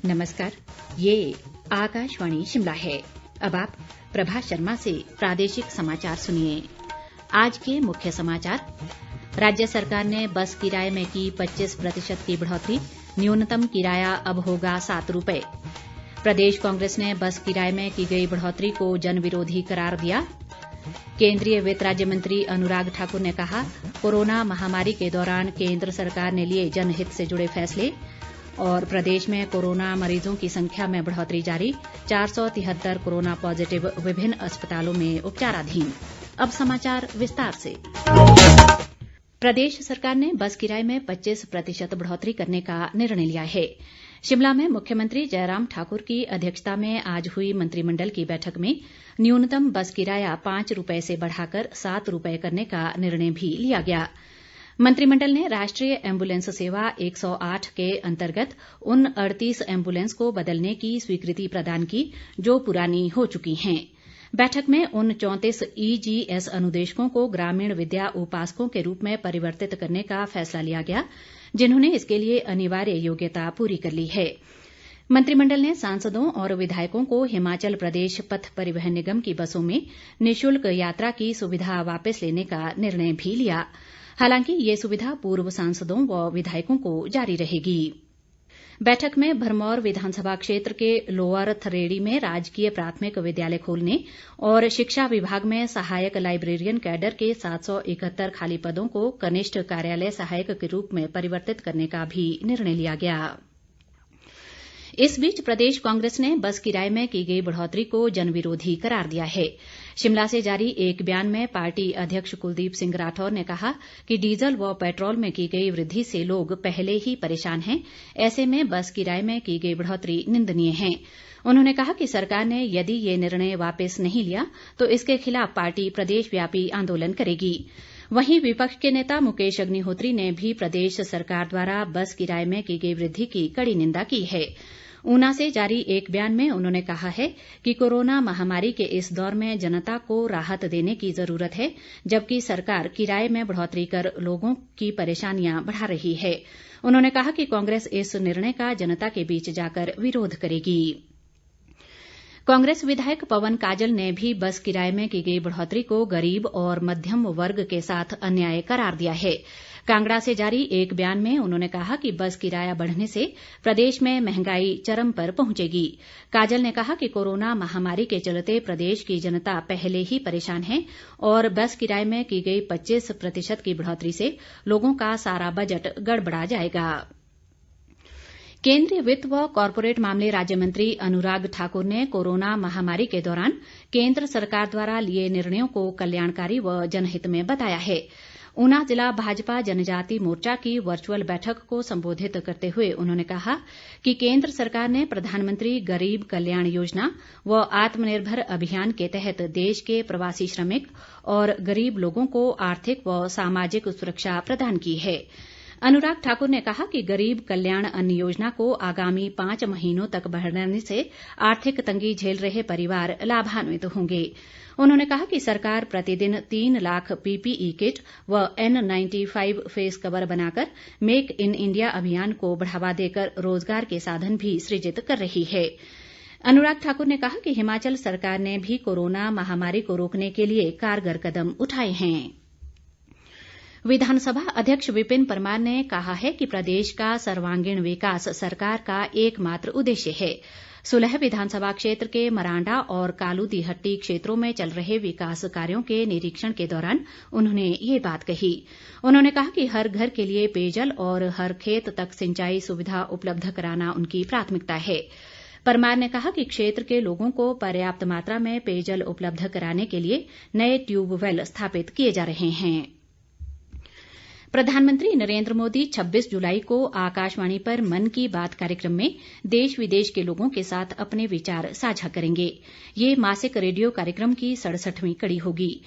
नमस्कार, ये आकाशवाणी शिमला है। अब आप प्रभा शर्मा से प्रादेशिक समाचार सुनिए। आज के मुख्य समाचार। राज्य सरकार ने बस किराए में की 25% की बढ़ोतरी, न्यूनतम किराया अब होगा 7 रुपए। प्रदेश कांग्रेस ने बस किराए में की गई बढ़ोतरी को जन विरोधी करार दिया। केंद्रीय वित्त राज्य मंत्री अनुराग ठाकुर ने कहा, कोरोना महामारी के दौरान केंद्र सरकार ने लिए जनहित से जुड़े फैसले। और प्रदेश में कोरोना मरीजों की संख्या में बढ़ोतरी जारी, 473 कोरोना पॉजिटिव विभिन्न अस्पतालों में उपचाराधीन। अब समाचार विस्तार से। प्रदेश सरकार ने बस किराए में 25% बढ़ोतरी करने का निर्णय लिया है। शिमला में मुख्यमंत्री जयराम ठाकुर की अध्यक्षता में आज हुई मंत्रिमंडल की बैठक में न्यूनतम बस किराया 5 रुपए से बढ़ाकर 7 रुपए करने का निर्णय भी लिया गया। मंत्रिमंडल ने राष्ट्रीय एम्बुलेंस सेवा 108 के अंतर्गत उन 38 एम्बुलेंस को बदलने की स्वीकृति प्रदान की जो पुरानी हो चुकी हैं। बैठक में उन 34 EGS अनुदेशकों को ग्रामीण विद्या उपासकों के रूप में परिवर्तित करने का फैसला लिया गया, जिन्होंने इसके लिए अनिवार्य योग्यता पूरी कर ली है। मंत्रिमंडल ने सांसदों और विधायकों को हिमाचल प्रदेश पथ परिवहन निगम की बसों में निःशुल्क यात्रा की सुविधा वापस लेने का निर्णय भी लिया। हालांकि ये सुविधा पूर्व सांसदों व विधायकों को जारी रहेगी। बैठक में भरमौर विधानसभा क्षेत्र के लोअर थरेड़ी में राजकीय प्राथमिक विद्यालय खोलने और शिक्षा विभाग में सहायक लाइब्रेरियन कैडर के 771 खाली पदों को कनिष्ठ कार्यालय सहायक के रूप में परिवर्तित करने का भी निर्णय लिया गया। इस बीच प्रदेश कांग्रेस ने बस किराए में की गई बढ़ोतरी को जनविरोधी करार दिया है। शिमला से जारी एक बयान में पार्टी अध्यक्ष कुलदीप सिंह राठौर ने कहा कि डीजल व पेट्रोल में की गई वृद्धि से लोग पहले ही परेशान हैं, ऐसे में बस किराए में की गई बढ़ोतरी निंदनीय है। उन्होंने कहा कि सरकार ने यदि ये निर्णय वापस नहीं लिया तो इसके खिलाफ पार्टी प्रदेशव्यापी आंदोलन करेगी। वहीं विपक्ष के नेता मुकेश अग्निहोत्री ने भी प्रदेश सरकार द्वारा बस किराए में की गई वृद्धि की कड़ी निंदा की है। ऊना से जारी एक बयान में उन्होंने कहा है कि कोरोना महामारी के इस दौर में जनता को राहत देने की जरूरत है, जबकि सरकार किराए में बढ़ोतरी कर लोगों की परेशानियां बढ़ा रही है। उन्होंने कहा कि कांग्रेस इस निर्णय का जनता के बीच जाकर विरोध करेगी। कांग्रेस विधायक पवन काजल ने भी बस किराए में की गई बढ़ोतरी को गरीब और मध्यम वर्ग के साथ अन्याय करार दिया है। कांगड़ा से जारी एक बयान में उन्होंने कहा कि बस किराया बढ़ने से प्रदेश में महंगाई चरम पर पहुंचेगी। काजल ने कहा कि कोरोना महामारी के चलते प्रदेश की जनता पहले ही परेशान है और बस किराए में की गई 25% की बढ़ोतरी से लोगों का सारा बजट गड़बड़ा जाएगा। केंद्रीय वित्त व कॉरपोरेट मामले राज्य मंत्री अनुराग ठाकुर ने कोरोना महामारी के दौरान केंद्र सरकार द्वारा लिए निर्णयों को कल्याणकारी व जनहित में बताया है। ऊना जिला भाजपा जनजाति मोर्चा की वर्चुअल बैठक को संबोधित करते हुए उन्होंने कहा कि केंद्र सरकार ने प्रधानमंत्री गरीब कल्याण योजना व आत्मनिर्भर अभियान के तहत देश के प्रवासी श्रमिक और गरीब लोगों को आर्थिक व सामाजिक सुरक्षा प्रदान की है। अनुराग ठाकुर ने कहा कि गरीब कल्याण अन्न योजना को आगामी 5 महीनों तक बढ़ाने से आर्थिक तंगी झेल रहे परिवार लाभान्वित होंगे। उन्होंने कहा कि सरकार प्रतिदिन 3 लाख PPE किट व N95 फेस कवर बनाकर मेक इन इंडिया अभियान को बढ़ावा देकर रोजगार के साधन भी सृजित कर रही है। अनुराग ठाकुर ने कहा कि हिमाचल सरकार ने भी कोरोना महामारी को रोकने के लिए कारगर कदम उठाए हैं। विधानसभा अध्यक्ष विपिन परमार ने कहा है कि प्रदेश का सर्वांगीण विकास सरकार का एकमात्र उद्देश्य है। सुलह विधानसभा क्षेत्र के मरांडा और कालूदीहट्टी क्षेत्रों में चल रहे विकास कार्यों के निरीक्षण के दौरान उन्होंने ये बात कही। उन्होंने कहा कि हर घर के लिए पेयजल और हर खेत तक सिंचाई सुविधा उपलब्ध कराना उनकी प्राथमिकता है। परमार ने कहा कि क्षेत्र के लोगों को पर्याप्त मात्रा में पेयजल उपलब्ध कराने के लिए नए ट्यूबवेल स्थापित किए जा रहे हैं। प्रधानमंत्री नरेंद्र मोदी 26 जुलाई को आकाशवाणी पर मन की बात कार्यक्रम में देश विदेश के लोगों के साथ अपने विचार साझा करेंगे। ये मासिक रेडियो कार्यक्रम की 67वीं कड़ी होगी।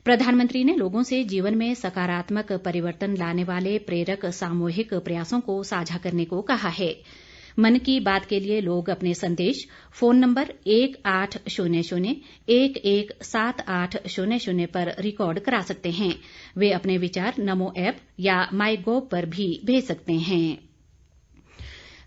प्रधानमंत्री ने लोगों से जीवन में सकारात्मक परिवर्तन लाने वाले प्रेरक सामूहिक प्रयासों को साझा करने को कहा है। मन की बात के लिए लोग अपने संदेश फोन नंबर 1800-117800 पर रिकॉर्ड करा सकते हैं। वे अपने विचार नमो ऐप या माई गोव पर भी भेज सकते हैं।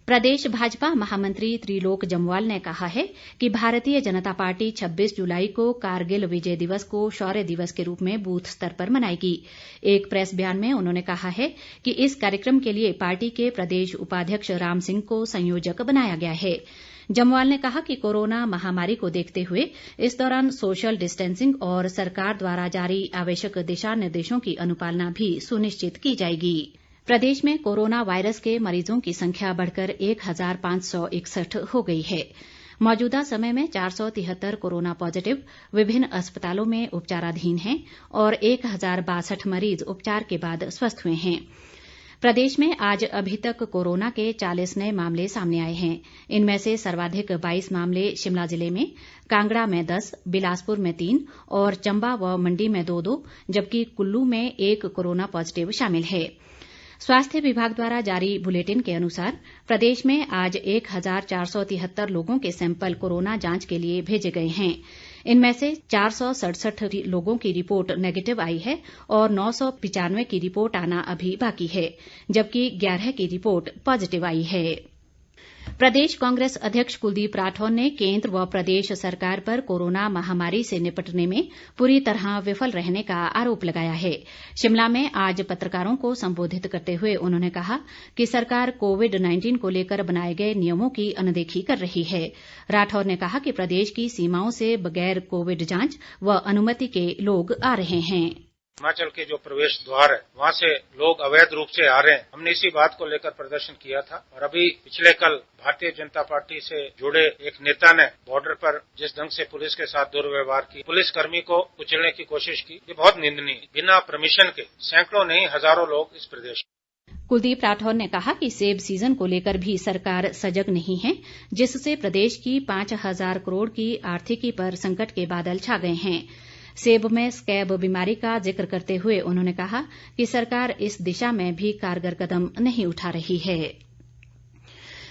प्रदेश भाजपा महामंत्री त्रिलोक जम्वाल ने कहा है कि भारतीय जनता पार्टी 26 जुलाई को कारगिल विजय दिवस को शौर्य दिवस के रूप में बूथ स्तर पर मनाएगी। एक प्रेस बयान में उन्होंने कहा है कि इस कार्यक्रम के लिए पार्टी के प्रदेश उपाध्यक्ष राम सिंह को संयोजक बनाया गया है। जम्वाल ने कहा कि कोरोना महामारी को देखते हुए इस दौरान सोशल डिस्टेंसिंग और सरकार द्वारा जारी आवश्यक दिशा निर्देशों की अनुपालना भी सुनिश्चित की जाएगी। प्रदेश में कोरोना वायरस के मरीजों की संख्या बढ़कर 1561 हो गई है। मौजूदा समय में 473 कोरोना पॉजिटिव विभिन्न अस्पतालों में उपचाराधीन हैं और 1062 मरीज उपचार के बाद स्वस्थ हुए हैं। प्रदेश में आज अभी तक कोरोना के 40 नए मामले सामने आए हैं। इनमें से सर्वाधिक 22 मामले शिमला जिले में, कांगड़ा में 10, बिलासपुर में 3 और चंबा व मंडी में 2-2, जबकि कुल्लू में 1 कोरोना पॉजिटिव शामिल है। स्वास्थ्य विभाग द्वारा जारी बुलेटिन के अनुसार प्रदेश में आज 1473 लोगों के सैंपल कोरोना जांच के लिए भेजे गए हैं। इनमें से 467 लोगों की रिपोर्ट नेगेटिव आई है और 995 की रिपोर्ट आना अभी बाकी है, जबकि 11 की रिपोर्ट पॉजिटिव आई है। प्रदेश कांग्रेस अध्यक्ष कुलदीप राठौर ने केंद्र व प्रदेश सरकार पर कोरोना महामारी से निपटने में पूरी तरह विफल रहने का आरोप लगाया है। शिमला में आज पत्रकारों को संबोधित करते हुए उन्होंने कहा कि सरकार कोविड-19 को लेकर बनाए गए नियमों की अनदेखी कर रही है। राठौर ने कहा कि प्रदेश की सीमाओं से बगैर कोविड जांच व अनुमति के लोग आ रहे हैं। हिमाचल के जो प्रवेश द्वार है वहां से लोग अवैध रूप से आ रहे हैं। हमने इसी बात को लेकर प्रदर्शन किया था और अभी पिछले कल भारतीय जनता पार्टी से जुड़े एक नेता ने बॉर्डर पर जिस ढंग से पुलिस के साथ दुर्व्यवहार की, पुलिस कर्मी को कुचलने की कोशिश की, ये बहुत निंदनीय है। बिना परमिशन के सैकड़ों नहीं हजारों लोग इस प्रदेश। कुलदीप राठौर ने कहा कि सेब सीजन को लेकर भी सरकार सजग नहीं है, जिससे प्रदेश की 5000 करोड़ की आर्थिकी पर संकट के बादल छा गए हैं। सेब में स्कैब बीमारी का जिक्र करते हुए उन्होंने कहा कि सरकार इस दिशा में भी कारगर कदम नहीं उठा रही है।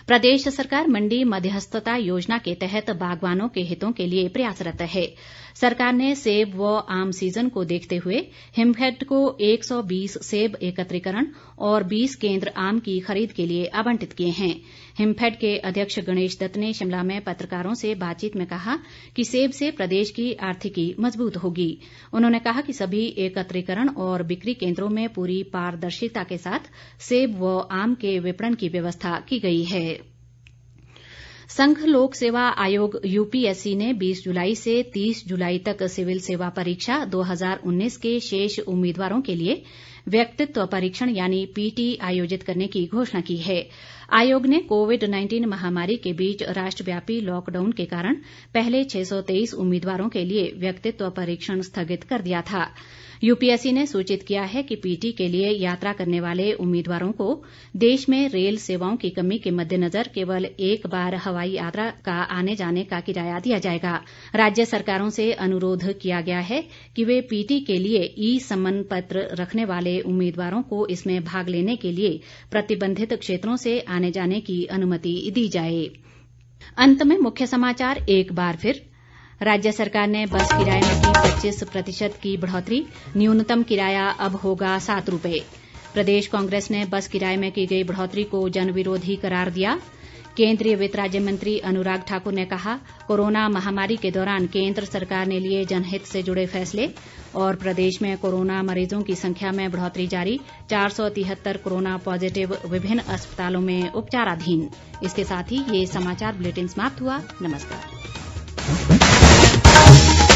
प्रदेश सरकार मंडी मध्यस्थता योजना के तहत बागवानों के हितों के लिए प्रयासरत है। सरकार ने सेब व आम सीजन को देखते हुए हिमफेड को 120 सेब एकत्रीकरण और 20 केंद्र आम की खरीद के लिए आवंटित किए हैं। हिमफेड के अध्यक्ष गणेश दत्त ने शिमला में पत्रकारों से बातचीत में कहा कि सेब से प्रदेश की आर्थिकी मजबूत होगी। उन्होंने कहा कि सभी एकत्रीकरण और बिक्री केंद्रों में पूरी पारदर्शिता के साथ सेब व आम के विपणन की व्यवस्था की गई है। संघ लोक सेवा आयोग यूपीएससी ने 20 जुलाई से 30 जुलाई तक सिविल सेवा परीक्षा 2019 के शेष उम्मीदवारों के लिए व्यक्तित्व परीक्षण यानी पीटी आयोजित करने की घोषणा की है। आयोग ने कोविड-19 महामारी के बीच राष्ट्रव्यापी लॉकडाउन के कारण पहले 623 उम्मीदवारों के लिए व्यक्तित्व परीक्षण स्थगित कर दिया था। यूपीएससी ने सूचित किया है कि पीटी के लिए यात्रा करने वाले उम्मीदवारों को देश में रेल सेवाओं की कमी के मद्देनजर केवल एक बार हवाई यात्रा का आने जाने का किराया दिया जाएगा। राज्य सरकारों से अनुरोध किया गया है कि वे पीटी के लिए ई सम्मन पत्र रखने वाले उम्मीदवारों को इसमें भाग लेने के लिए प्रतिबंधित क्षेत्रों से आने जाने की अनुमति दी जाए। अंत में मुख्य समाचार एक बार फिर। राज्य सरकार ने बस किराए में की 25% की बढ़ोतरी, न्यूनतम किराया अब होगा 7 रुपये। प्रदेश कांग्रेस ने बस किराए में की गई बढ़ोतरी को जनविरोधी करार दिया। केंद्रीय वित्त राज्य मंत्री अनुराग ठाकुर ने कहा, कोरोना महामारी के दौरान केंद्र सरकार ने लिए जनहित से जुड़े फैसले। और प्रदेश में कोरोना मरीजों की संख्या में बढ़ोतरी जारी, 473 कोरोना पॉजिटिव विभिन्न अस्पतालों में उपचाराधीन। इसके साथ ही ये समाचार बुलेटिन समाप्त हुआ। नमस्कार।